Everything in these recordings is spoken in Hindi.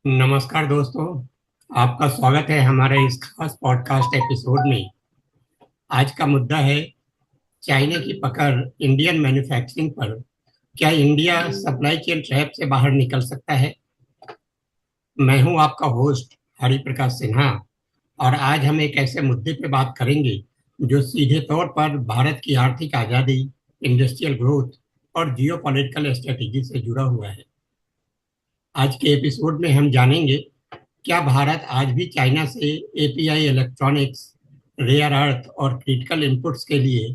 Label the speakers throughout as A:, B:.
A: नमस्कार दोस्तों। आपका स्वागत है हमारे इस खास पॉडकास्ट एपिसोड में। आज का मुद्दा है चाइना की पकड़ इंडियन मैन्युफैक्चरिंग पर। क्या इंडिया सप्लाई चेन ट्रैप से बाहर निकल सकता है? मैं हूं आपका होस्ट हरि प्रकाश सिन्हा, और आज हम एक ऐसे मुद्दे पर बात करेंगे जो सीधे तौर पर भारत की आर्थिक आज़ादी, इंडस्ट्रियल ग्रोथ और जियोपॉलिटिकल स्ट्रेटेजी से जुड़ा हुआ है। आज के एपिसोड में हम जानेंगे, क्या भारत आज भी चाइना से एपीआई इलेक्ट्रॉनिक्स, रेयर अर्थ और क्रिटिकल इनपुट्स के लिए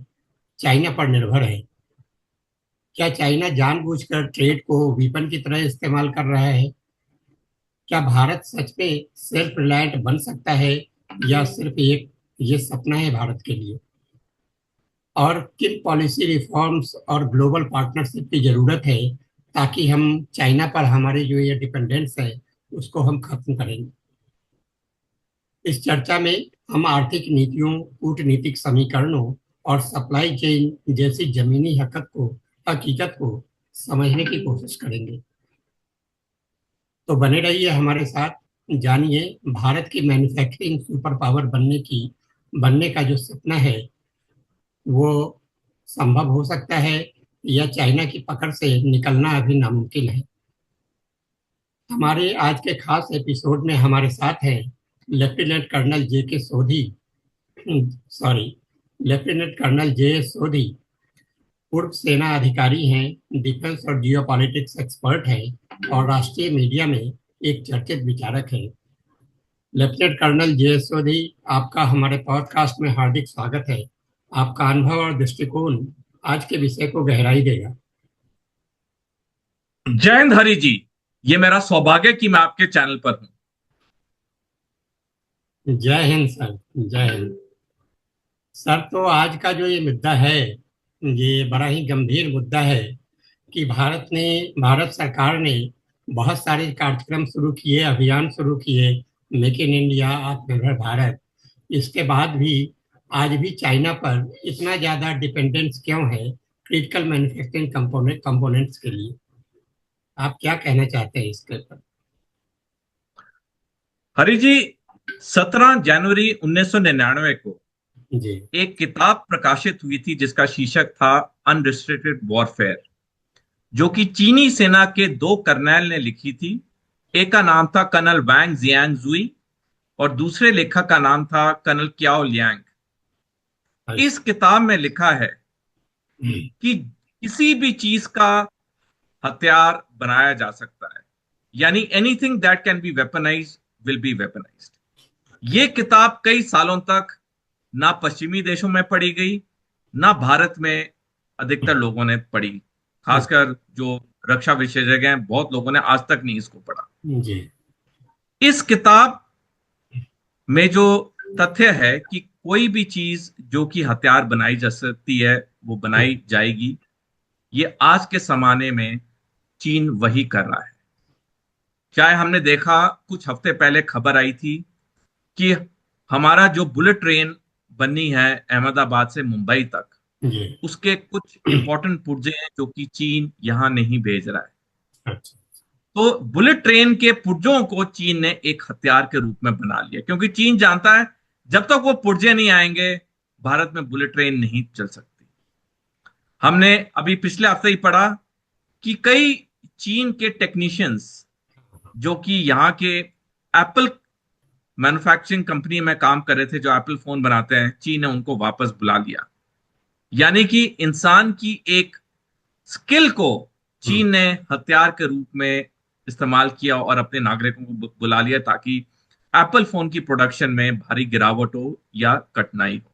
A: चाइना पर निर्भर है? क्या चाइना जानबूझकर ट्रेड को वीपन की तरह इस्तेमाल कर रहा है? क्या भारत सच में सेल्फ रिलायंट बन सकता है, या सिर्फ एक ये सपना है भारत के लिए? और किन पॉलिसी रिफॉर्म्स और ग्लोबल पार्टनरशिप की जरूरत है ताकि हम चाइना पर हमारी जो ये डिपेंडेंस है उसको हम खत्म करेंगे? इस चर्चा में हम आर्थिक नीतियों, कूटनीतिक समीकरणों और सप्लाई चेन जैसी जमीनी हकीकत को समझने की कोशिश करेंगे। तो बने रहिए हमारे साथ। जानिए, भारत की मैन्युफैक्चरिंग सुपर पावर बनने का जो सपना है वो संभव हो सकता है, या चाइना की पकड़ से निकलना अभी नामुमकिन है? हमारे आज के खास एपिसोड में हमारे साथ हैं lieutenant colonel J K Sodhi, sorry lieutenant colonel J S Sodhi. पूर्व सेना अधिकारी हैं, डिफेंस और जियोपॉलिटिक्स एक्सपर्ट हैं और राष्ट्रीय मीडिया में एक चर्चित विचारक हैं। लेफ्टिनेंट कर्नल जे एस सोधी, आपका हमारे पॉडकास्ट में हार्दिक स्वागत है। आपका अनुभव और दृष्टिकोण आज के विषय को गहराई देगा।
B: जय हिंद हरि जी। ये मेरा सौभाग्य कि मैं आपके चैनल पर हूं।
A: जय हिंद सर। जय हिंद सर। तो आज का जो ये मुद्दा है, ये बड़ा ही गंभीर मुद्दा है कि भारत सरकार ने बहुत सारे कार्यक्रम शुरू किए, अभियान शुरू किए, मेक इन इंडिया, आत्मनिर्भर भारत। इसके बाद भी आज भी चाइना पर इतना ज़्यादा डिपेंडेंस क्यों है क्रिटिकल मैन्युफैक्चरिंग कंपोनेंट्स के लिए? आप क्या कहना चाहते हैं इसके ऊपर?
B: हरि जी, 17 जनवरी 1999 को
A: जी।
B: एक किताब प्रकाशित हुई थी जिसका शीर्षक था अनरिस्ट्रिक्टेड वॉरफेयर, जो कि चीनी सेना के दो कर्नल ने लिखी थी। एक का नाम था कर्नल वैंग जियांग जुई और दूसरे लेखक का नाम था कर्नल क्याओ लियांग। इस
A: अच्छा।
B: किताब में लिखा है कि किसी भी चीज का हथियार बनाया जा सकता है, यानी anything that can be weaponize will be weaponized. ये किताब कई सालों तक ना पश्चिमी देशों में पढ़ी गई, ना भारत में अधिकतर लोगों ने पढ़ी। खासकर जो रक्षा विशेषज्ञ हैं, बहुत लोगों ने आज तक नहीं इसको पढ़ा।
A: जी।
B: इस किताब में जो तथ्य है कि कोई भी चीज जो कि हथियार बनाई जा सकती है वो बनाई जाएगी, ये आज के जमाने में चीन वही कर रहा है। चाहे हमने देखा, कुछ हफ्ते पहले खबर आई थी कि हमारा जो बुलेट ट्रेन बननी है अहमदाबाद से मुंबई तक,
A: जी।
B: उसके कुछ इंपॉर्टेंट पुर्जे हैं जो कि चीन यहां नहीं भेज रहा है।
A: अच्छा।
B: तो बुलेट ट्रेन के पुर्जों को चीन ने एक हथियार के रूप में बना लिया, क्योंकि चीन जानता है जब तक वो पुर्जे नहीं आएंगे भारत में बुलेट ट्रेन नहीं चल सकती। हमने अभी पिछले हफ्ते ही पढ़ा कि कई चीन के टेक्नीशियंस जो कि यहाँ के एप्पल मैन्युफैक्चरिंग कंपनी में काम कर रहे थे, जो एप्पल फोन बनाते हैं, चीन ने उनको वापस बुला लिया। यानी कि इंसान की एक स्किल को चीन ने हथियार के रूप में इस्तेमाल किया और अपने नागरिकों को बुला लिया ताकि एप्पल फोन की प्रोडक्शन में भारी गिरावट हो या कठिनाई हो।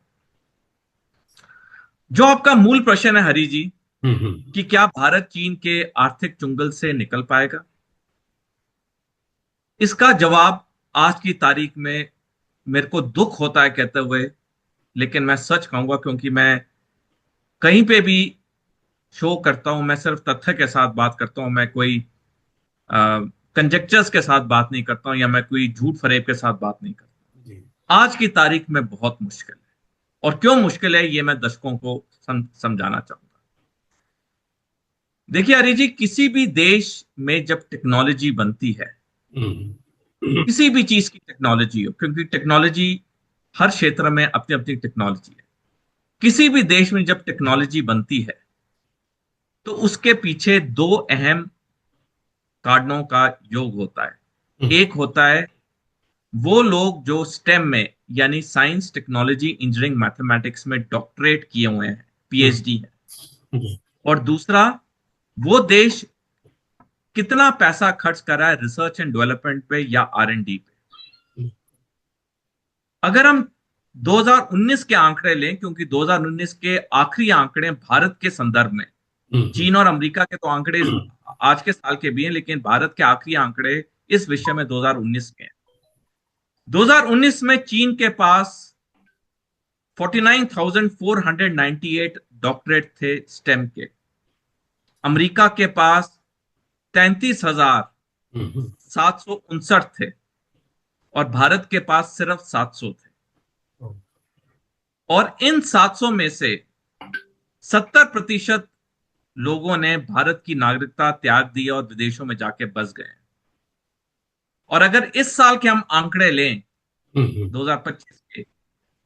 B: जो आपका मूल प्रश्न है हरि जी,
A: हम्म।
B: कि क्या भारत चीन के आर्थिक चुंगल से निकल पाएगा, इसका जवाब आज की तारीख में मेरे को दुख होता है कहते हुए, लेकिन मैं सच कहूंगा, क्योंकि मैं कहीं पे भी शो करता हूं मैं सिर्फ तथ्य के साथ बात करता हूं। मैं कोई कंजेक्चर्स के साथ बात नहीं करता हूं, या मैं कोई झूठ फरेब के साथ बात नहीं
A: जी।
B: करता। आज की तारीख में बहुत मुश्किल है, और क्यों मुश्किल है ये मैं दर्शकों को समझाना चाहूंगा। देखिए हरी जी, किसी भी देश में जब टेक्नोलॉजी बनती है
A: हम्म।
B: किसी भी चीज की टेक्नोलॉजी हो, क्योंकि टेक्नोलॉजी हर क्षेत्र में अपनी अपनी टेक्नोलॉजी है। किसी भी देश में जब टेक्नोलॉजी बनती है तो उसके पीछे दो अहम कारणों का योग होता है। एक होता है वो लोग जो स्टेम में, यानी साइंस, टेक्नोलॉजी, इंजीनियरिंग, मैथमेटिक्स में डॉक्टरेट किए हुए हैं, पीएचडी है।
A: जी।
B: और दूसरा, वो देश कितना पैसा खर्च कर रहा है रिसर्च एंड डेवलपमेंट पे या आर एंड डी पे। अगर हम 2019 के आंकड़े लें, क्योंकि 2019 के आखिरी आंकड़े भारत के संदर्भ में, चीन और अमेरिका के तो आंकड़े आज के साल के भी हैं, लेकिन भारत के आखिरी आंकड़े इस विषय में 2019 के हैं। 2019 में चीन के पास 49,498 डॉक्टरेट थे स्टेम के। अमेरिका के पास 33,759 थे। और भारत के पास सिर्फ 700 थे। और इन 700 में से 70% लोगों ने भारत की नागरिकता त्याग दी और विदेशों में जाके बस गए। और अगर इस साल के हम आंकड़े लें 2025 के,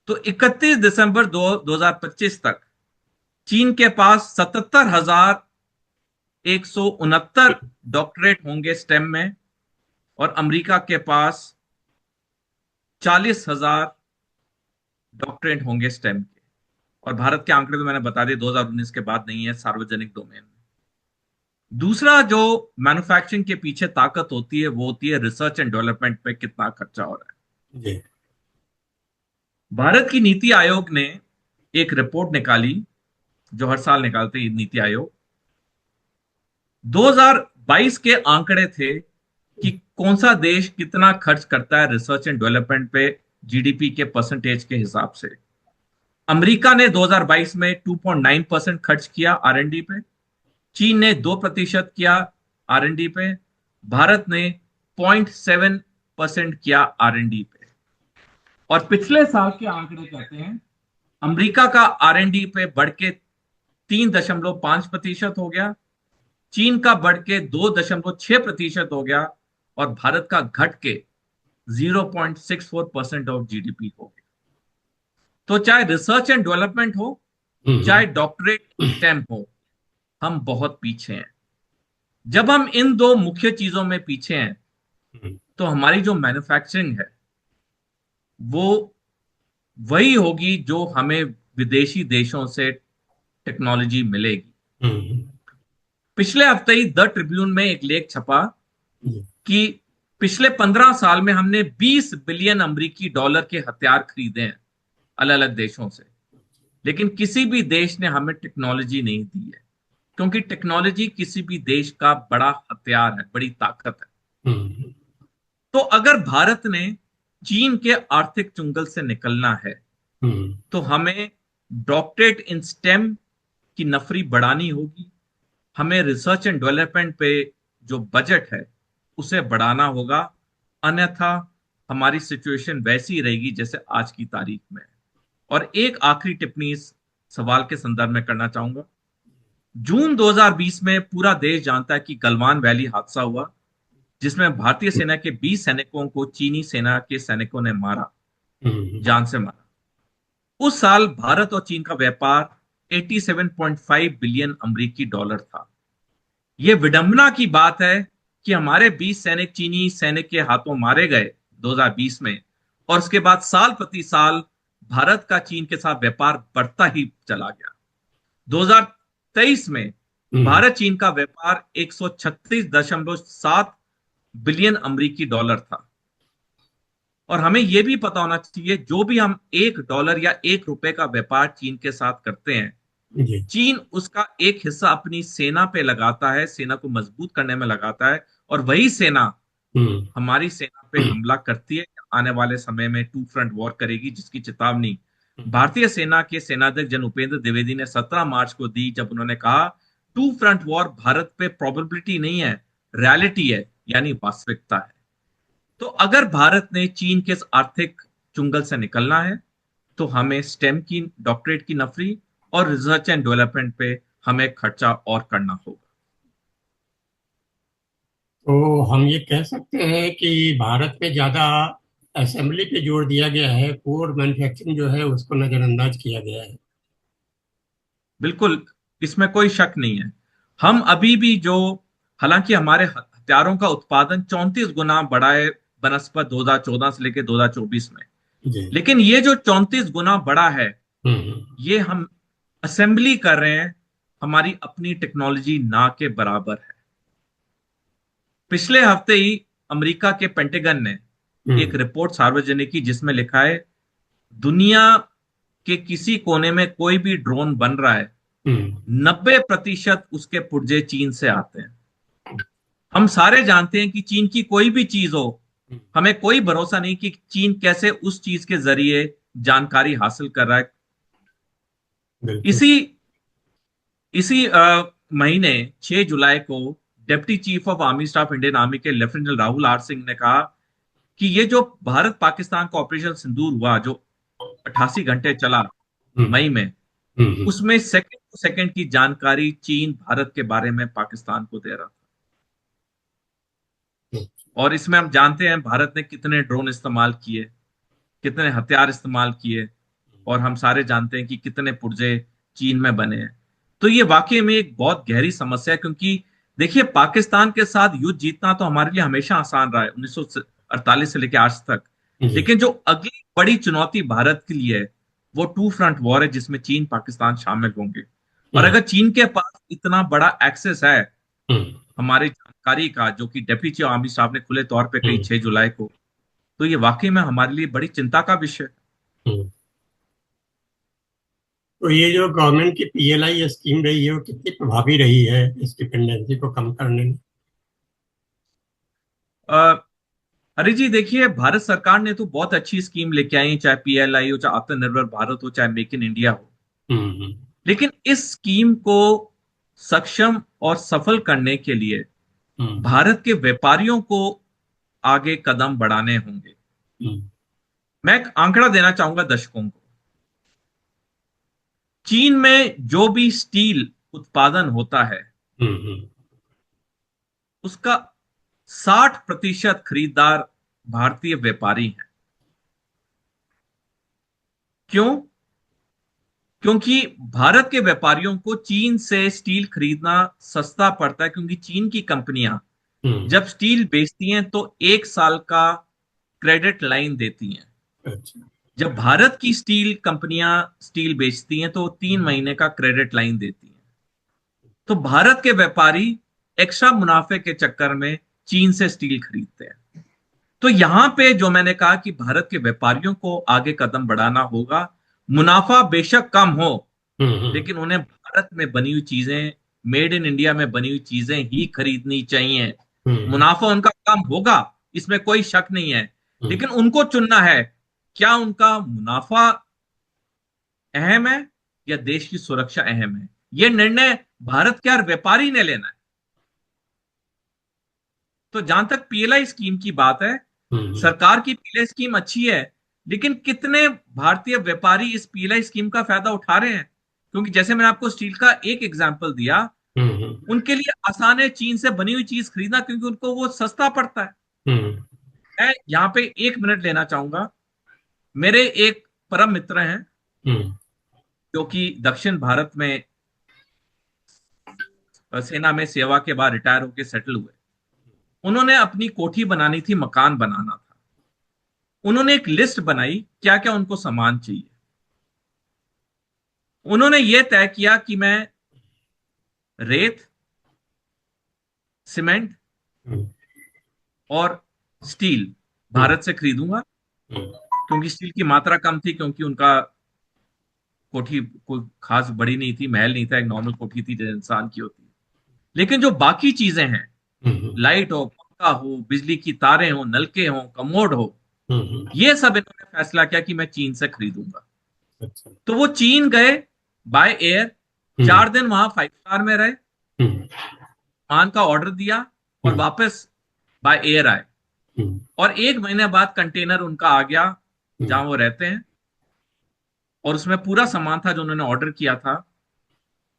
B: तो 31 दिसंबर 2025 तक चीन के पास 77,169 डॉक्टरेट होंगे स्टेम में, और अमेरिका के पास 40,000 डॉक्टरेट होंगे स्टेम के। और भारत के आंकड़े तो मैंने बता दिए 2019 के बाद नहीं है सार्वजनिक डोमेन में। दूसरा जो मैन्युफैक्चरिंग के पीछे ताकत होती है वो होती है रिसर्च एंड डेवलपमेंट पे कितना खर्चा हो रहा है।
A: जी।
B: भारत की नीति आयोग ने एक रिपोर्ट निकाली, जो हर साल निकालते हैं नीति आयोग। 2022 के आंकड़े थे कि कौन सा देश कितना खर्च करता है रिसर्च एंड डेवलपमेंट पे जीडीपी के परसेंटेज के हिसाब से। अमेरिका ने 2022 में 2.9% खर्च किया आर एंड डी पे। चीन ने 2% किया आर एंड डी पे। भारत ने 0.7% किया आर एंड डी पे। और पिछले साल के आंकड़े कहते हैं अमेरिका का आर एंड डी पे बढ़ के 3.5% हो गया, चीन का बढ़ के 2.6% हो गया, और भारत का घट के 0.64% ऑफ जीडीपी हो गया। तो चाहे रिसर्च एंड डेवलपमेंट हो, चाहे डॉक्टरेट स्टेम हो, हम बहुत पीछे हैं। जब हम इन दो मुख्य चीजों में पीछे हैं तो हमारी जो मैन्युफैक्चरिंग है वो वही होगी जो हमें विदेशी देशों से टेक्नोलॉजी मिलेगी। पिछले हफ्ते ही द ट्रिब्यून में एक लेख छपा कि पिछले 15 साल में हमने 20 बिलियन अमेरिकी डॉलर के हथियार खरीदे हैं अलग अलग देशों से, लेकिन किसी भी देश ने हमें टेक्नोलॉजी नहीं दी है, क्योंकि टेक्नोलॉजी किसी भी देश का बड़ा हथियार है, बड़ी ताकत है। तो अगर भारत ने चीन के आर्थिक चुंगल से निकलना है तो हमें डॉक्टरेट इन स्टेम की नफरी बढ़ानी होगी। हमें रिसर्च एंड डेवलपमेंट पे जो बजट है उसे बढ़ाना होगा, अन्यथा हमारी सिचुएशन वैसी ही रहेगी जैसे आज की तारीख में। और एक आखिरी टिप्पणी इस सवाल के संदर्भ में करना चाहूंगा। जून 2020 में पूरा देश जानता है कि गलवान वैली हादसा हुआ, जिसमें भारतीय सेना के 20 सैनिकों को चीनी सेना के सैनिकों ने मारा, जान से मारा। उस साल भारत और चीन का व्यापार 87.5 बिलियन अमेरिकी डॉलर था। यह विडंबना की बात है कि हमारे 20 सैनिक चीनी सैनिक के हाथों मारे गए 2020 में, और उसके बाद साल प्रति साल भारत का चीन के साथ व्यापार बढ़ता ही चला गया। 2023 में भारत चीन का व्यापार 136.7 बिलियन अमेरिकी डॉलर था। और हमें यह भी पता होना चाहिए, जो भी हम $1 या $1 का व्यापार चीन के साथ करते हैं, चीन उसका एक हिस्सा अपनी सेना पे लगाता है, सेना को मजबूत करने में लगाता है, और वही सेना हमारी सेना पे हमला करती है। आने वाले समय में टू फ्रंट वॉर करेगी, जिसकी चेतावनी भारतीय सेना के सेनाध्यक्ष जनरल उपेंद्र द्विवेदी ने 17 मार्च को दी, जब उन्होंने कहा टू फ्रंट वॉर भारत पे प्रोबेबिलिटी नहीं है, रियलिटी है, यानी वास्तविकता है। तो अगर भारत ने चीन के आर्थिक चुंगल से निकलना है तो हमें स्टेम की, डॉक्टरेट की नफरी और रिसर्च एंड डेवलपमेंट पे हमें खर्चा और करना होगा।
A: तो हम ये कह सकते हैं कि भारत में ज़्यादा असेंबली पे जोर दिया गया है, कोर मैन्युफैक्चरिंग जो है उसको नज़रअंदाज किया गया है।
B: बिल्कुल, इसमें कोई शक नहीं है। हम अभी भी जो, हालांकि हमारे हथियारों का उत्पादन 34 गुना बढ़ा है बनस्पत 2014 से लेकर 2024 में,
A: जी।
B: लेकिन ये जो 34 गुना बढ़ा है,
A: हम्म।
B: ये हम असेंबली कर रहे हैं हमारी अपनी टेक्नोलॉजी ना के बराबर है। पिछले हफ्ते ही अमेरिका के पेंटागन ने एक
A: हम्म।
B: रिपोर्ट सार्वजनिक की जिसमें लिखा है दुनिया के किसी कोने में कोई भी ड्रोन बन रहा है,
A: हम्म।
B: 90% उसके पुर्जे चीन से आते हैं। हम सारे जानते हैं कि चीन की कोई भी चीज हो,
A: हम्म।
B: हमें कोई भरोसा नहीं कि चीन कैसे उस चीज के जरिए जानकारी हासिल कर रहा है।
A: बिल्कुल।
B: इसी इसी महीने 6 जुलाई को deputy chief of army staff Indian army के lieutenant general Rahul R Singh ने कहा कि ये जो भारत पाकिस्तान का ऑपरेशन सिंदूर हुआ, जो 88 घंटे चला
A: हम्म।
B: मई में,
A: हम्म।
B: उसमें सेकंड टू सेकंड की जानकारी चीन भारत के बारे में पाकिस्तान को दे रहा था।
A: हम्म।
B: और इसमें हम जानते हैं भारत ने कितने ड्रोन इस्तेमाल किए, कितने हथियार इस्तेमाल किए, और हम सारे जानते हैं कि कितने पुर्जे चीन में बने हैं। तो ये वाकई में एक बहुत गहरी समस्या है, क्योंकि देखिए, पाकिस्तान के साथ युद्ध जीतना तो हमारे लिए हमेशा आसान रहा है 1948 से लेकर आज तक।
A: जी।
B: लेकिन जो अगली बड़ी चुनौती भारत के लिए है, वो टू फ्रंट वॉर है, जिसमें चीन पाकिस्तान शामिल होंगे। और
A: हम्म।
B: अगर चीन के पास इतना बड़ा एक्सेस है
A: हम्म।
B: हमारी जानकारी का, जो कि डेप्यूटी चीफ आर्मी स्टाफ ने खुले तौर पे कही
A: हम्म।
B: 6 जुलाई को, तो ये वाकई में हमारे लिए बड़ी चिंता का विषय है।
A: हम्म। तो ये जो गवर्नमेंट की पीएलआई स्कीम रही है वो कितनी प्रभावी रही है इस डिपेंडेंसी को कम करने में?
B: अ, अरे जी, देखिए, भारत सरकार ने तो बहुत अच्छी स्कीम लेके आई है, चाहे पीएलआई हो, चाहे आत्मनिर्भर भारत हो, चाहे मेक इन इंडिया हो।
A: हम्म।
B: लेकिन इस स्कीम को सक्षम और सफल करने के लिए
A: हम्म।
B: भारत के व्यापारियों को आगे कदम बढ़ाने होंगे।
A: हम्म।
B: मैं एक आंकड़ा देना चाहूंगा दर्शकों को। चीन में जो भी स्टील उत्पादन होता है,
A: हम्म।
B: उसका 60% खरीदार भारतीय व्यापारी हैं। क्यों? क्योंकि भारत के व्यापारियों को चीन से स्टील खरीदना सस्ता पड़ता है, क्योंकि चीन की कंपनियां
A: हम्म।
B: जब स्टील बेचती हैं तो 1 साल का क्रेडिट लाइन देती हैं।
A: अच्छा।
B: जब भारत की स्टील कंपनियां स्टील बेचती हैं तो 3 महीने का क्रेडिट लाइन देती हैं। तो भारत के व्यापारी एक्स्ट्रा मुनाफे के चक्कर में चीन से स्टील खरीदते हैं। तो यहां पे जो मैंने कहा कि भारत के व्यापारियों को आगे कदम बढ़ाना होगा। मुनाफा बेशक कम हो,
A: हम्म।
B: लेकिन उन्हें भारत में बनी हुई चीजें, मेड इन इंडिया में बनी हुई चीजें ही खरीदनी चाहिए।
A: हम्म।
B: मुनाफा उनका कम होगा, इसमें कोई शक नहीं है,
A: हम्म।
B: लेकिन उनको चुनना है, क्या उनका मुनाफा अहम है या देश की सुरक्षा अहम है। यह निर्णय भारत के हर व्यापारी ने लेना है। तो जहां तक पीएलआई स्कीम की बात है,
A: हम्म।
B: सरकार की पीएलआई स्कीम अच्छी है, लेकिन कितने भारतीय व्यापारी इस पीएलआई स्कीम का फायदा उठा रहे हैं? क्योंकि जैसे मैंने आपको स्टील का एक एग्जांपल दिया,
A: हम्म।
B: उनके लिए आसान है चीन से बनी हुई चीज खरीदना, क्योंकि उनको वो सस्ता पड़ता है।
A: हम्म।
B: मैं यहाँ पे 1 मिनट लेना चाहूंगा। मेरे एक परम मित्र हैं,
A: हम्म।
B: जो कि दक्षिण भारत में सेना में सेवा के बाद रिटायर होकर सेटल हुए। उन्होंने अपनी कोठी बनानी थी, मकान बनाना था। उन्होंने एक लिस्ट बनाई क्या क्या उनको सामान चाहिए। उन्होंने ये तय किया कि मैं रेत, सीमेंट
A: हम्म।
B: और स्टील
A: हम्म।
B: भारत से खरीदूंगा,
A: हम्म।
B: क्योंकि स्टील की मात्रा कम थी, क्योंकि उनका कोठी कोई खास बड़ी नहीं थी, महल नहीं था, एक नॉर्मल कोठी थी जो इंसान की होती है। लेकिन जो बाकी चीजें हैं,
A: हम्म।
B: लाइट हो, पंखा हो, बिजली की तारें हो, नलके हो, कमोड हो,
A: हम्म।
B: ये सब इन्होंने फैसला किया कि मैं चीन से खरीदूंगा।
A: अच्छा।
B: तो वो चीन गए बाय एयर।
A: हम्म।
B: 4 दिन वहां 5 स्टार में रहे,
A: हम्म।
B: सामान का ऑर्डर दिया और
A: हम्म।
B: वापस बाय एयर आए।
A: हम्म।
B: और 1 महीने बाद कंटेनर उनका आ गया
A: हम्म।
B: जहां वो रहते हैं, और उसमें पूरा सामान था जो उन्होंने ऑर्डर किया था।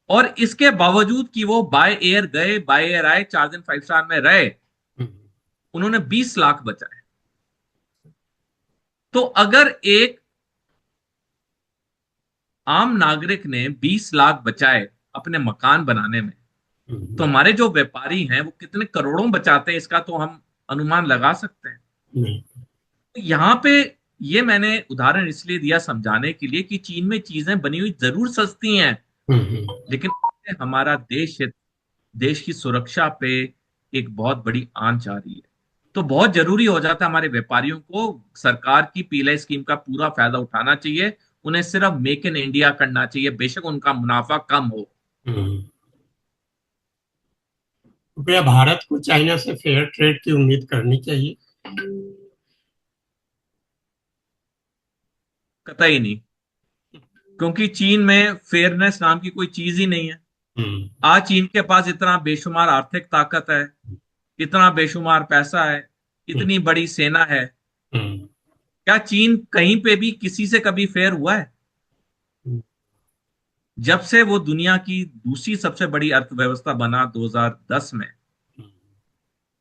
B: और इसके बावजूद कि वो बाय एयर गए, बाय एयर आए, 4 दिन 5 स्टार में रहे, उन्होंने 20 लाख बचाए। तो अगर एक आम नागरिक ने 20 लाख बचाए अपने मकान बनाने में, तो
A: हम्म,
B: हमारे जो व्यापारी हैं वो कितने करोड़ों बचाते हैं, इसका तो हम अनुमान लगा सकते हैं।
A: नहीं।
B: तो यहां पे ये मैंने उदाहरण इसलिए दिया समझाने के लिए कि चीन में चीजें बनी हुई जरूर सस्ती हैं,
A: हम्म,
B: लेकिन उससे हमारा देश हित, देश की सुरक्षा पे एक बहुत बड़ी आंच आ रही है। तो बहुत जरूरी हो जाता है हमारे व्यापारियों को सरकार की पीएलआई स्कीम का पूरा फायदा उठाना चाहिए। उन्हें सिर्फ मेक इन इंडिया करना चाहिए, बेशक उनका मुनाफा कम हो।
A: हम्म। तो क्या भारत को चाइना से फेयर ट्रेड की उम्मीद करनी चाहिए?
B: कतई नहीं, क्योंकि चीन में फेयरनेस नाम की कोई चीज ही नहीं है।
A: हम्म,
B: आज चीन के पास इतना बेशुमार आर्थिक ताकत है, इतना बेशुमार पैसा है,
A: हम्म,
B: इतनी बड़ी सेना है।
A: हम्म,
B: क्या चीन कहीं पे भी किसी से कभी फेयर हुआ है?
A: हम्म,
B: जब से वो दुनिया की दूसरी सबसे बड़ी अर्थव्यवस्था बना 2010 में,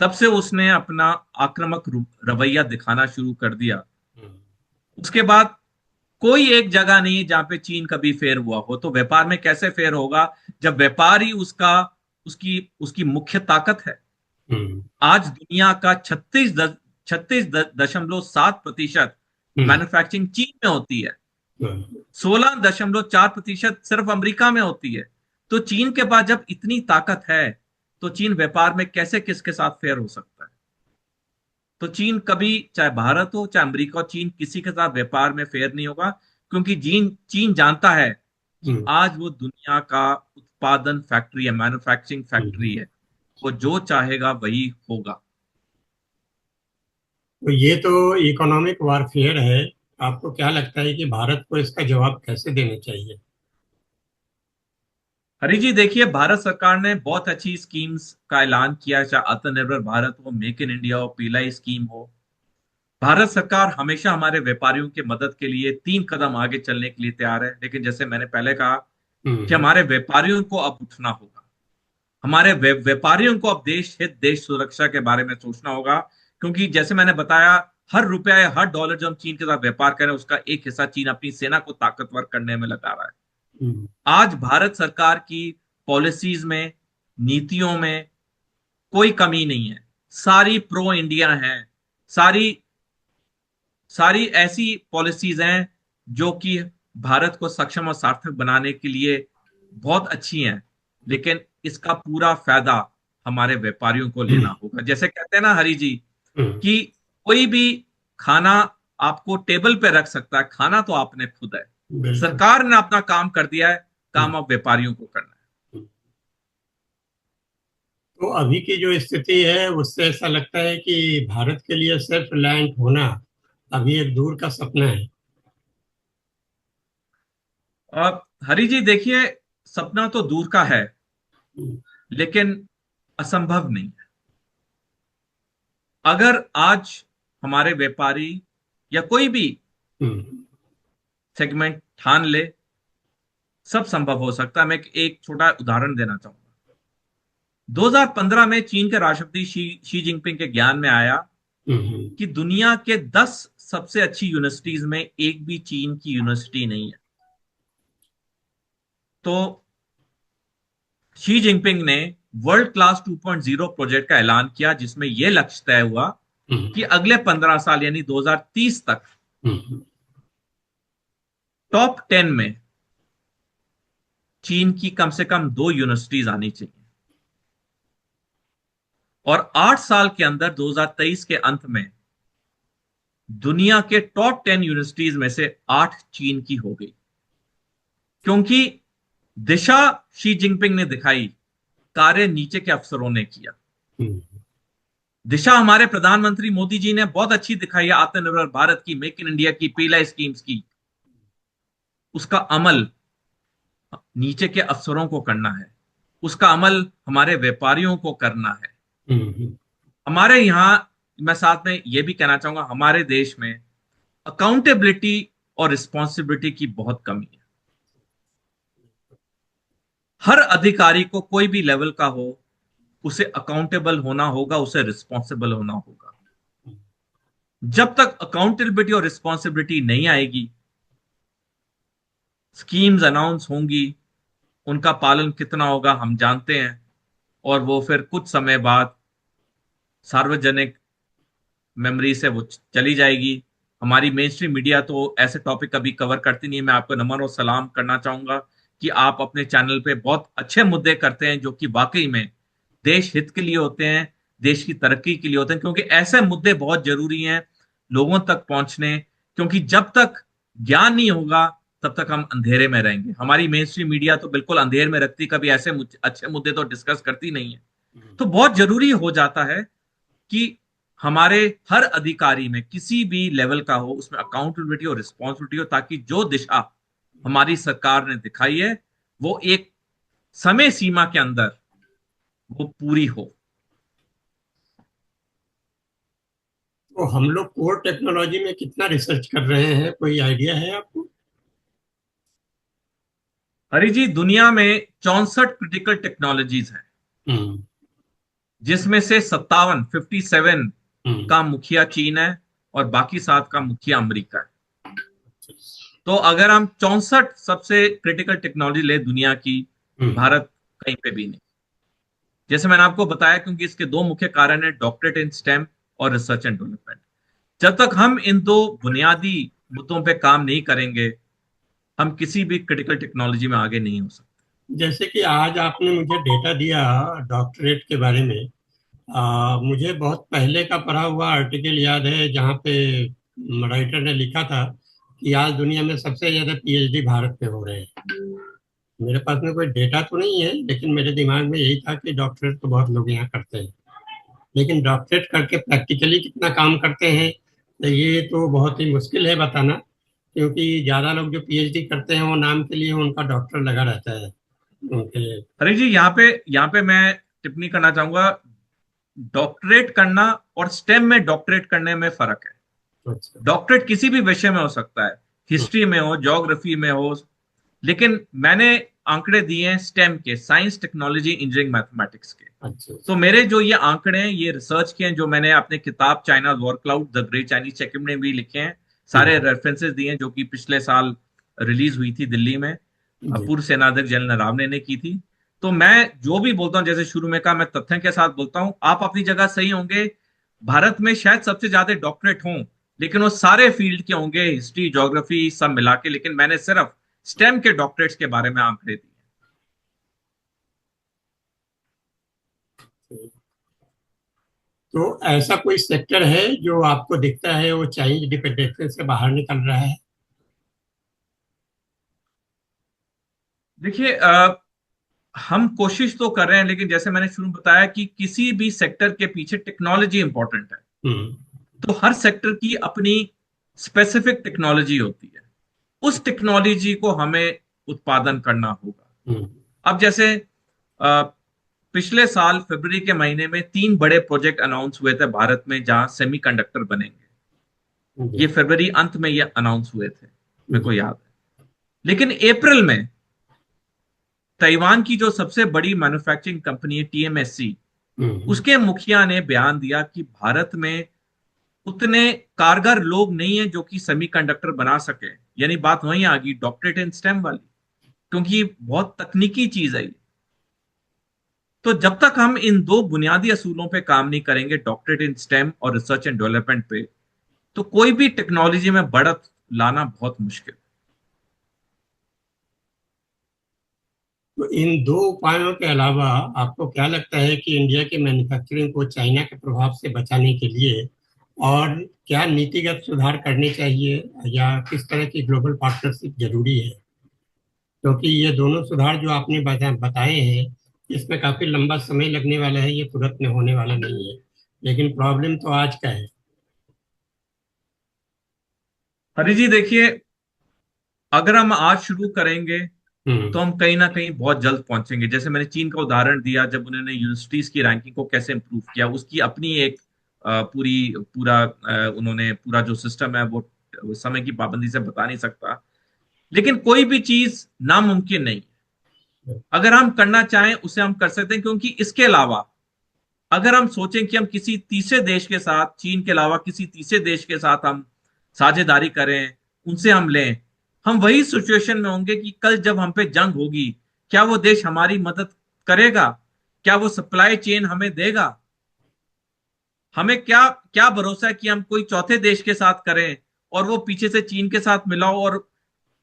B: तब से उसने अपना आक्रामक रवैया दिखाना शुरू कर दिया।
A: हम्म,
B: उसके बाद कोई एक जगह नहीं है जहां पे चीन कभी फेयर हुआ हो। तो व्यापार में कैसे फेयर होगा जब व्यापार ही उसका उसकी उसकी मुख्य ताकत है।
A: हम्म,
B: आज दुनिया का 36.7%
A: हम्म,
B: मैन्युफैक्चरिंग चीन में होती है।
A: हम्म,
B: 16.4% सिर्फ अमेरिका में होती है। तो चीन के पास जब इतनी ताकत है, तो चीन व्यापार में कैसे किसके साथ फेयर हो सकता है? तो चीन कभी, चाहे भारत हो चाहे अमेरिका हो, चीन किसी के साथ व्यापार में फेयर नहीं होगा। क्योंकि चीन चीन जानता है कि
A: हम्म,
B: आज वो दुनिया का उत्पादन फैक्ट्री है, मैन्युफैक्चरिंग फैक्ट्री
A: हम्म।
B: है। वो जो चाहेगा वही होगा।
A: तो ये तो इकोनॉमिक वारफेयर है। आपको क्या लगता है कि भारत को इसका जवाब कैसे देना चाहिए?
B: हरी जी, देखिए, भारत सरकार ने बहुत अच्छी स्कीम्स का ऐलान किया है, चाहे आत्मनिर्भर भारत हो, मेक इन इंडिया हो, पीएलआई स्कीम हो। भारत सरकार हमेशा हमारे व्यापारियों की मदद के लिए 3 कदम आगे चलने के लिए तैयार है। लेकिन जैसे मैंने पहले कहा कि
A: हम्म,
B: हमारे व्यापारियों को अब उठना होगा। हमारे व्यापारियों को अब देश हित, देश सुरक्षा के बारे में सोचना होगा। क्योंकि जैसे मैंने बताया, हर रुपया या हर डॉलर जो हम चीन के साथ व्यापार करें, उसका एक हिस्सा चीन अपनी सेना को ताकतवर करने में लगा रहा है।
A: हम्म,
B: आज भारत सरकार की पॉलिसीज में, नीतियों में कोई कमी नहीं है। सारी प्रो इंडिया हैं। सारी सारी ऐसी पॉलिसीज हैं जो कि भारत को सक्षम और सार्थक बनाने के लिए बहुत अच्छी हैं। लेकिन इसका पूरा फायदा हमारे व्यापारियों को
A: हम्म,
B: लेना होगा। जैसे कहते हैं ना हरी जी,
A: हम्म,
B: कि कोई भी खाना आपको टेबल पे रख सकता है, खाना तो आपने खुद है।
A: बिल्कुल।
B: सरकार ने अपना काम कर दिया है,
A: हम्म,
B: काम अब व्यापारियों को करना है।
A: हम्म। तो अभी की जो स्थिति है उससे ऐसा लगता है कि भारत के लिए सेल्फ रिलायंट होना अभी एक दूर का सपना है।
B: अब हरी जी देखिए, सपना तो दूर का है,
A: हम्म,
B: लेकिन असंभव नहीं है। अगर आज हमारे व्यापारी या कोई भी
A: हम्म,
B: सेगमेंट ठान ले, सब संभव हो सकता है। मैं एक छोटा उदाहरण देना चाहूंगा। 2015 में चीन के राष्ट्रपति शी जिनपिंग के ज्ञान में आया
A: हम्म,
B: कि दुनिया के 10 सबसे अच्छी यूनिवर्सिटीज में एक भी चीन की यूनिवर्सिटी नहीं है। तो शी जिनपिंग ने वर्ल्ड क्लास 2.0 प्रोजेक्ट का ऐलान किया, जिसमें यह लक्ष्य तय हुआ
A: हम्म,
B: कि अगले 15 साल यानी 2030 तक
A: हम्म,
B: टॉप 10 में चीन की कम से कम 2 यूनिवर्सिटीज आनी चाहिए। और 8 साल के अंदर 2023 के अंत में दुनिया के टॉप 10 यूनिवर्सिटीज में से 8 चीन की हो गई। क्योंकि दिशा शी जिनपिंग ने दिखाई, कार्य नीचे के अफसरों ने किया।
A: हम्म,
B: दिशा हमारे प्रधानमंत्री मोदी जी ने बहुत अच्छी दिखाई है, आत्मनिर्भर भारत की, मेक इन इंडिया की, पीएलआई स्कीम्स की। उसका अमल नीचे के अफसरों को करना है। उसका अमल हमारे व्यापारियों को करना है।
A: हम्म,
B: हमारे यहां, मैं साथ में यह भी कहना चाहूंगा, हमारे देश में अकाउंटेबिलिटी और रिस्पॉन्सिबिलिटी की बहुत कमी है। हर अधिकारी को, कोई भी लेवल का हो, उसे अकाउंटेबल होना होगा, उसे रिस्पॉन्सिबल होना होगा। जब तक अकाउंटेबिलिटी और रिस्पॉन्सिबिलिटी नहीं आएगी, स्कीम्स अनाउंस होंगी, उनका पालन कितना होगा हम जानते हैं, और वो फिर कुछ समय बाद सार्वजनिक मेमोरी से वो चली जाएगी। हमारी मेन स्ट्रीम मीडिया तो ऐसे टॉपिक कभी कवर करती नहीं है। मैं आपको नमन और सलाम करना चाहूंगा कि आप अपने चैनल पे बहुत अच्छे मुद्दे करते हैं जो कि वाकई में देश हित के लिए होते हैं, देश की तरक्की के लिए होते हैं, क्योंकि ऐसे मुद्दे बहुत जरूरी हैं लोगों तक पहुंचने। क्योंकि जब तक ज्ञान नहीं होगा तब तक हम अंधेरे में रहेंगे। हमारी मेन स्ट्रीम मीडिया तो बिल्कुल अंधेरे में रखती, कभी ऐसे अच्छे मुद्दे तो डिस्कस करती नहीं है। तो बहुत जरूरी हो जाता है कि हमारे हर अधिकारी में किसी भी लेवल का हो, उसमें अकाउंटेबिलिटी और रिस्पॉन्सिबिलिटी हो, ताकि जो दिशा हमारी सरकार ने दिखाई है वो एक समय सीमा के अंदर वो पूरी हो।
A: तो हम लोग कोर टेक्नोलॉजी में कितना रिसर्च कर रहे हैं, कोई आइडिया है आपको?
B: हरी जी, दुनिया में 64 क्रिटिकल टेक्नोलॉजीज हैं,
A: हम्म।
B: जिसमें से 57
A: हम्म।
B: का मुखिया चीन है और बाकी 7 का मुखिया अमेरिका है। तो अगर हम 64 सबसे क्रिटिकल टेक्नोलॉजी ले दुनिया की,
A: हम्म।
B: भारत कहीं पे भी नहीं। जैसे मैंने आपको बताया, क्योंकि इसके दो मुख्य कारण है, डॉक्टरेट इन स्टेम और रिसर्च एंड डेवलपमेंट। जब तक हम इन दो बुनियादी मुद्दों पे काम नहीं करेंगे, हम किसी भी क्रिटिकल टेक्नोलॉजी में आगे नहीं हो सकते।
A: जैसे कि आज आपने मुझे डेटा दिया डॉक्टरेट के बारे में, मुझे बहुत पहले का पढ़ा हुआ आर्टिकल याद है जहाँ पे राइटर ने लिखा था कि आज दुनिया में सबसे ज्यादा पीएचडी भारत में हो रहे हैं। मेरे पास में कोई डेटा तो नहीं है, लेकिन मेरे दिमाग में यही था कि डॉक्टरेट तो बहुत लोग यहाँ करते हैं, लेकिन डॉक्टरेट करके प्रैक्टिकली कितना काम करते हैं तो ये तो बहुत ही मुश्किल है बताना, क्योंकि ज्यादा लोग जो पीएचडी करते हैं वो नाम के लिए उनका डॉक्टर लगा रहता है उनके।
B: अरे जी, यहाँ पे मैं टिप्पणी करना चाहूंगा। डॉक्टरेट करना और स्टेम में डॉक्टरेट करने में फर्क है।
A: अच्छा।
B: डॉक्टरेट किसी भी विषय में हो सकता है, हिस्ट्री में हो, ज्योग्राफी में हो, लेकिन मैंने आंकड़े दिए हैं स्टेम के, साइंस टेक्नोलॉजी इंजीनियरिंग मैथमेटिक्स के।
A: अच्छा।
B: तो मेरे जो ये आंकड़े हैं, ये रिसर्च के हैं, जो मैंने अपने किताब China war cloud the great Chinese checking में भी लिखे हैं। सारे
A: हम्म।
B: रेफरेंसेस दिए हैं, जो कि पिछले साल रिलीज हुई थी दिल्ली में,
A: जी।
B: पूर्व सेनाध्यक्ष जनरल नरवणे ने की थी। तो मैं जो भी बोलता हूँ, जैसे शुरू में कहा, मैं तथ्य के साथ बोलता हूँ। आप अपनी जगह सही होंगे, भारत में शायद सबसे ज्यादा डॉक्टरेट हों, लेकिन वो सारे फील्ड के होंगे, हिस्ट्री ज्योग्राफी सब मिला के। लेकिन मैंने सिर्फ स्टेम के डॉक्टरेट्स के बारे में आंकड़े दिए।
A: तो ऐसा कोई सेक्टर है जो आपको दिखता है वो चाइनीज डिपेंडेंसी से बाहर निकल रहा है?
B: देखिए, हम कोशिश तो कर रहे हैं, लेकिन जैसे मैंने शुरू में बताया कि किसी भी सेक्टर के पीछे टेक्नोलॉजी इंपॉर्टेंट है।
A: हम्म।
B: तो हर सेक्टर की अपनी स्पेसिफिक टेक्नोलॉजी होती है, उस टेक्नोलॉजी को हमें उत्पादन करना होगा।
A: हम्म।
B: अब जैसे अ, पिछले साल फरवरी के महीने में 3 बड़े प्रोजेक्ट अनाउंस हुए थे भारत में, जहां सेमीकंडक्टर बनेंगे। ये
A: जी।
B: फरवरी अंत में ये अनाउंस हुए थे, मेरे को
A: जी।
B: याद है। लेकिन अप्रैल में ताइवान की जो सबसे बड़ी मैन्युफैक्चरिंग कंपनी है, टीएमएससी,
A: हम्म।
B: उसके मुखिया ने बयान दिया कि भारत में उतने कारगर लोग नहीं है जो कि सेमीकंडक्टर बना सके। यानी बात वहीं आ गई, डॉक्टरेट इन स्टेम वाली, क्योंकि ये बहुत तकनीकी चीज है ये। तो जब तक हम इन दो बुनियादी असूलों पे काम नहीं करेंगे, डॉक्टरेट इन स्टेम और रिसर्च एंड डेवलपमेंट पे, तो कोई भी टेक्नोलॉजी में बढ़त लाना बहुत मुश्किल।
A: तो इन दो उपायों के अलावा आपको क्या लगता है कि इंडिया की मैन्युफैक्चरिंग को चाइना के प्रभाव से बचाने के लिए और क्या नीतिगत सुधार करने चाहिए, या किस तरह की ग्लोबल पार्टनरशिप जरूरी है? क्योंकि ये दोनों सुधार जो आपने बताए हैं, इसमें काफी लंबा समय लगने वाला है, ये तुरंत में होने वाला नहीं है, लेकिन प्रॉब्लम तो आज का है।
B: हरी जी देखिए, अगर हम आज शुरू करेंगे
A: हम्म।
B: तो हम कहीं ना कहीं बहुत जल्द पहुंचेंगे। जैसे मैंने चीन का उदाहरण दिया, जब उन्होंने यूनिवर्सिटीज की रैंकिंग को कैसे इंप्रूव किया, उसकी अपनी एक उन्होंने पूरा जो सिस्टम है वो समय की पाबंदी से बता नहीं सकता। लेकिन कोई भी चीज नामुमकिन नहीं है। अगर हम करना चाहें उसे हम कर सकते हैं, क्योंकि इसके अलावा अगर हम सोचें कि हम किसी तीसरे देश के साथ, चीन के अलावा किसी तीसरे देश के साथ हम साझेदारी करें, उनसे हम लें, हम वही सिचुएशन में होंगे कि कल जब हम पे जंग होगी, क्या वो देश हमारी मदद करेगा? क्या वो सप्लाई चेन हमें देगा? हमें क्या क्या भरोसा है कि हम कोई चौथे देश के साथ करें और वो पीछे से चीन के साथ मिला हो, और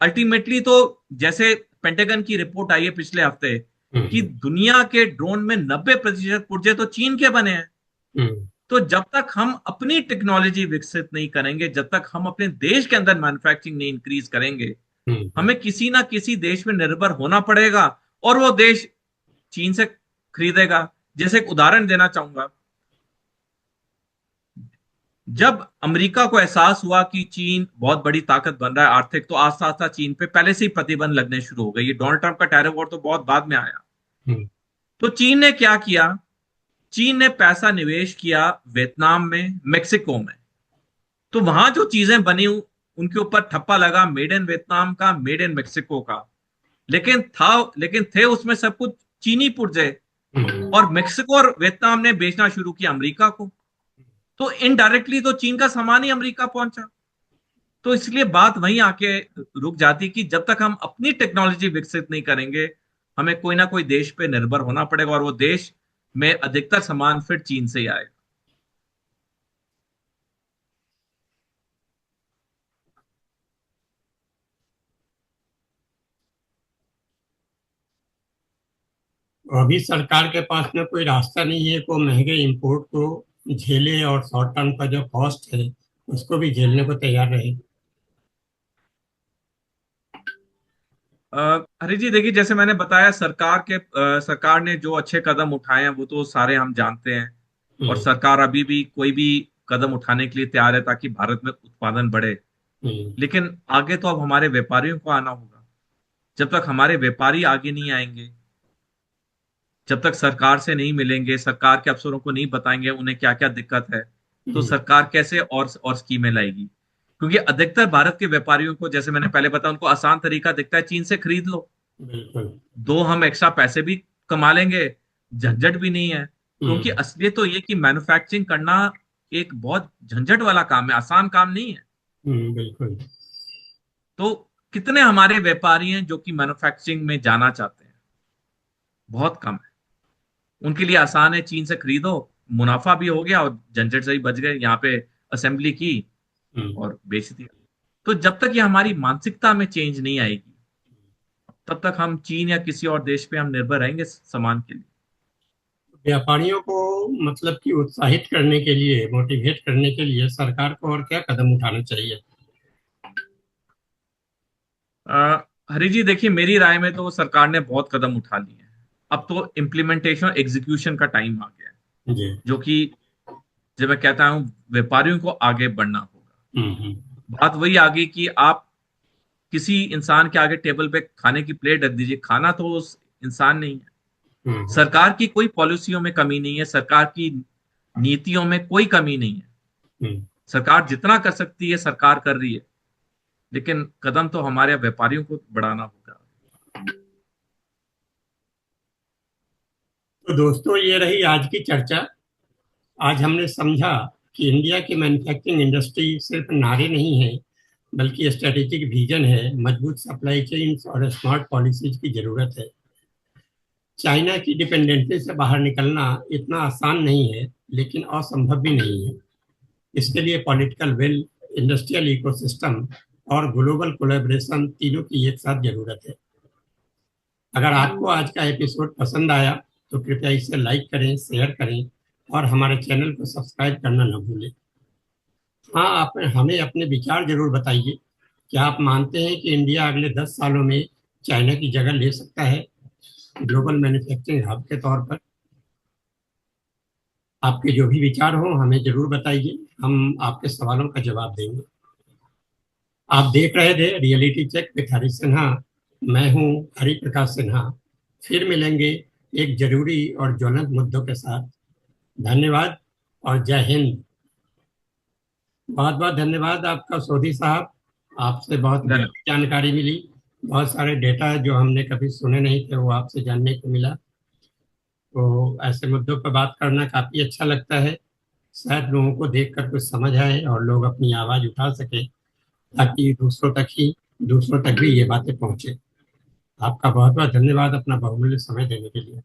B: अल्टीमेटली तो जैसे पेंटागन की रिपोर्ट आई है पिछले हफ्ते कि
A: हम्म।
B: दुनिया के ड्रोन में 90% पुर्जे तो चीन के बने हैं।
A: हम्म।
B: तो जब तक हम अपनी टेक्नोलॉजी विकसित नहीं करेंगे, जब तक हम अपने देश के अंदर मैन्युफैक्चरिंग नहीं इंक्रीज करेंगे,
A: हम्म।
B: हमें किसी ना किसी देश में निर्भर होना पड़ेगा, और वो देश चीन से खरीदेगा। जैसे एक उदाहरण देना चाहूंगा, जब अमेरिका को एहसास हुआ कि चीन बहुत बड़ी ताकत बन रहा है आर्थिक, तो आस्ता आस्ता चीन पे पहले से ही प्रतिबंध लगने शुरू हो गए। ये डोनाल्ड ट्रंप का टैरिफ वॉर तो बहुत बाद में आया।
A: हम्म।
B: तो चीन ने क्या किया? चीन ने पैसा निवेश किया वियतनाम में, मेक्सिको में। तो वहां जो चीजें बनी, उनके ऊपर ठप्पा लगा मेड इन वियतनाम का, मेड इन मेक्सिको का। लेकिन थे उसमें सब कुछ चीनी पुर्जे।
A: हम्म।
B: और मेक्सिको और वियतनाम ने बेचना शुरू किया अमेरिका को। तो इनडायरेक्टली तो चीन का सामान ही अमेरिका पहुंचा। तो इसलिए बात वहीं आके रुक जाती कि जब तक हम अपनी टेक्नोलॉजी विकसित नहीं करेंगे, हमें कोई ना कोई देश पे निर्भर होना पड़ेगा, और वो देश में अधिकतर सामान फिर चीन से ही आएगा।
A: अभी सरकार के पास में कोई रास्ता नहीं है को महंगे इंपोर्ट को झेले और शॉर्ट टर्म का जो कॉस्ट है उसको भी झेलने को तैयार रहे।
B: हरी जी देखिए, जैसे मैंने बताया, सरकार ने जो अच्छे कदम उठाए हैं वो तो सारे हम जानते हैं। और
A: हम्म।
B: सरकार अभी भी कोई भी कदम उठाने के लिए तैयार है ताकि भारत में उत्पादन बढ़े।
A: हम्म।
B: लेकिन आगे तो अब हमारे व्यापारियों को आना होगा। जब तक हमारे व्यापारी आगे नहीं आएंगे, जब तक सरकार से नहीं मिलेंगे, सरकार के अफसरों को नहीं बताएंगे उन्हें क्या क्या दिक्कत है, तो
A: हम्म।
B: सरकार कैसे और स्कीमें लाएगी? क्योंकि अधिकतर भारत के व्यापारियों को, जैसे मैंने पहले बताया, उनको आसान तरीका दिखता है, चीन से खरीद लो,
A: बिल्कुल।
B: दो हम एक्स्ट्रा पैसे भी कमा लेंगे, झंझट भी नहीं है। क्योंकि
A: हम्म।
B: असलियत तो ये कि मैन्युफैक्चरिंग करना एक बहुत झंझट वाला काम है, आसान काम नहीं है।
A: बिल्कुल।
B: तो कितने हमारे व्यापारी हैं जो कि मैन्युफैक्चरिंग में जाना चाहते हैं? बहुत कम है। उनके लिए आसान है, चीन से खरीदो, मुनाफा भी हो गया और झंझट से ही बच गए, यहाँ पे असेंबली की
A: हम्म।
B: और बेच दिया। तो जब तक ये हमारी मानसिकता में चेंज नहीं आएगी, तब तक हम चीन या किसी और देश पे हम निर्भर रहेंगे सामान के लिए।
A: व्यापारियों को मतलब कि उत्साहित करने के लिए मोटिवेट करने के लिए सरकार को और क्या कदम उठाना चाहिए?
B: हरी जी देखिए, मेरी राय में तो सरकार ने बहुत कदम उठा लिए हैं। अब तो इम्प्लीमेंटेशन एग्जीक्यूशन का टाइम आ गया है,
A: जी।
B: जो कि जब मैं कहता हूं व्यापारियों को आगे बढ़ना होगा।
A: हम्म।
B: बात वही आ गई कि आप किसी इंसान के आगे टेबल पे खाने की प्लेट रख दीजिए, खाना तो उस इंसान नहीं है।
A: हम्म।
B: सरकार की कोई पॉलिसियों में कमी नहीं है, सरकार की नीतियों में कोई कमी नहीं है।
A: हम्म।
B: सरकार जितना कर सकती है सरकार कर रही है, लेकिन कदम तो हमारे व्यापारियों को बढ़ाना होगा।
A: तो दोस्तों ये रही आज की चर्चा। आज हमने समझा कि इंडिया की मैन्युफैक्चरिंग इंडस्ट्री सिर्फ नारे नहीं है, बल्कि स्ट्रेटेजिक विजन है, मजबूत सप्लाई चेन और स्मार्ट पॉलिसीज की जरूरत है। चाइना की डिपेंडेंसी से बाहर निकलना इतना आसान नहीं है, लेकिन असंभव भी नहीं है। इसके लिए पॉलिटिकल विल, इंडस्ट्रियल इकोसिस्टम और ग्लोबल कोलैबोरेशन तीनों की एक साथ जरूरत है। अगर आपको आज का एपिसोड पसंद आया तो कृपया इसे लाइक करें, शेयर करें और हमारे चैनल को सब्सक्राइब करना न भूलें। हाँ, आप हमें अपने विचार जरूर बताइए। क्या आप मानते हैं कि इंडिया अगले 10 सालों में चाइना की जगह ले सकता है ग्लोबल मैन्युफैक्चरिंग हब के तौर पर? आपके जो भी विचार हों हमें जरूर बताइए, हम आपके सवालों का जवाब देंगे। आप देख रहे थे रियलिटी चेक विद हरी सिन्हा। मैं हूँ हरि प्रकाश सिन्हा। फिर मिलेंगे एक जरूरी और ज्वलंत मुद्दों के साथ। धन्यवाद और जय हिंद। बहुत बहुत धन्यवाद आपका सोधी साहब। आपसे बहुत
B: धन्यवाद।
A: गहरी जानकारी मिली। बहुत सारे डेटा जो हमने कभी सुने नहीं थे वो आपसे जानने को मिला। तो ऐसे मुद्दों पर बात करना काफी अच्छा लगता है। शायद लोगों को देखकर कुछ समझ आए और लोग अपनी आवाज उठा सके, ताकि दूसरों तक भी ये बातें पहुंचे। आपका बहुत बहुत धन्यवाद अपना बहुमूल्य समय देने के लिए।